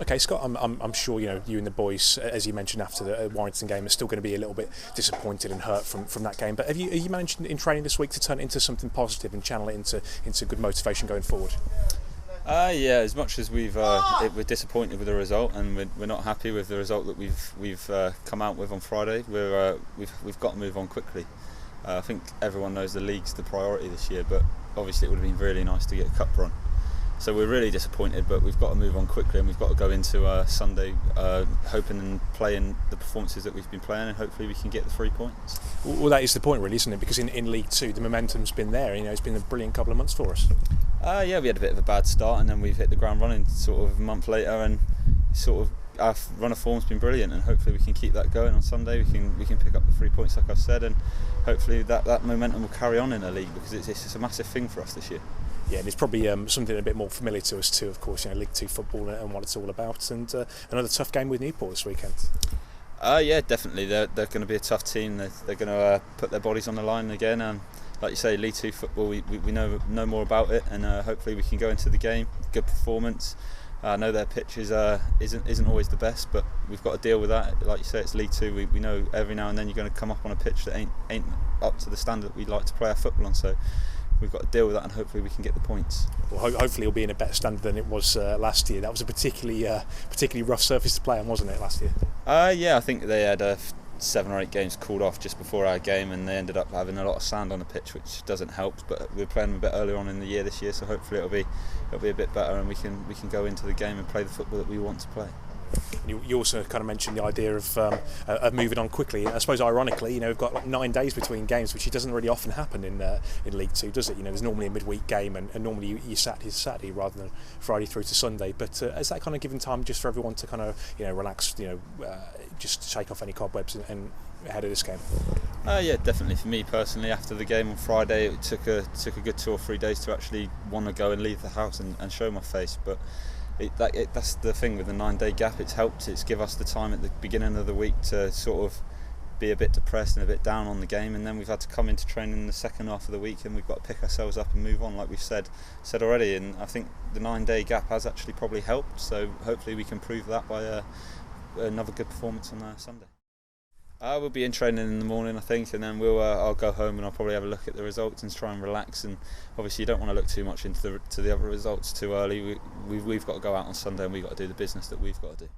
Okay, Scott, I'm sure you and the boys, as you mentioned after the Warrington game, are still going to be a little bit disappointed and hurt from that game. But have you managed in training this week to turn it into something positive and channel it into good motivation going forward? Yeah, as much as we're disappointed with the result and we're not happy with the result that we've come out with on Friday, we've got to move on quickly. I think everyone knows the league's the priority this year, but obviously it would have been really nice to get a cup run. So we're really disappointed, but we've got to move on quickly, and we've got to go into Sunday hoping and playing the performances that we've been playing, and hopefully we can get the 3 points. Well, that is the point, really, isn't it? Because in League Two, the momentum's been there. It's been a brilliant couple of months for us. Yeah, we had a bit of a bad start, and then we've hit the ground running sort of a month later, and sort of our run of form's been brilliant, and hopefully we can keep that going on Sunday. We can pick up the 3 points, like I've said, and hopefully that momentum will carry on in the league, because it's a massive thing for us this year. Yeah, and it's probably something a bit more familiar to us too, of course, League Two football and what it's all about, and another tough game with Newport this weekend. Yeah, definitely. They're going to be a tough team. They're going to put their bodies on the line again, and like you say, League Two football, we know more about it, and hopefully we can go into the game, good performance. I know their pitch isn't always the best, but we've got to deal with that. Like you say, it's League Two. We know every now and then you're going to come up on a pitch that ain't up to the standard that we'd like to play our football on. So we've got to deal with that, and hopefully we can get the points. Well, hopefully it'll be in a better standard than it was last year. That was a particularly rough surface to play on, wasn't it, last year? Yeah, I think they had 7 or 8 games called off just before our game, and they ended up having a lot of sand on the pitch, which doesn't help. But we're playing a bit earlier on in the year this year, so hopefully it'll be a bit better, and we can go into the game and play the football that we want to play. You also kind of mentioned the idea of moving on quickly. I suppose ironically, we've got 9 days between games, which doesn't really often happen in League Two, does it? There's normally a midweek game, and normally you Saturday rather than Friday through to Sunday. But is that kind of giving time just for everyone to kind of relax, just take off any cobwebs and ahead of this game? Yeah, definitely. For me personally, after the game on Friday, it took a good 2 or 3 days to actually want to go and leave the house and show my face, but. That's the thing with the 9-day gap. It's helped. It's give us the time at the beginning of the week to sort of be a bit depressed and a bit down on the game, and then we've had to come into training in the second half of the week, and we've got to pick ourselves up and move on, like we've said already. And I think the 9-day gap has actually probably helped. So hopefully we can prove that by another good performance on Sunday. We'll be in training in the morning, I think, and then I'll go home and I'll probably have a look at the results and try and relax. And obviously, you don't want to look too much into the other results too early. We've got to go out on Sunday, and we've got to do the business that we've got to do.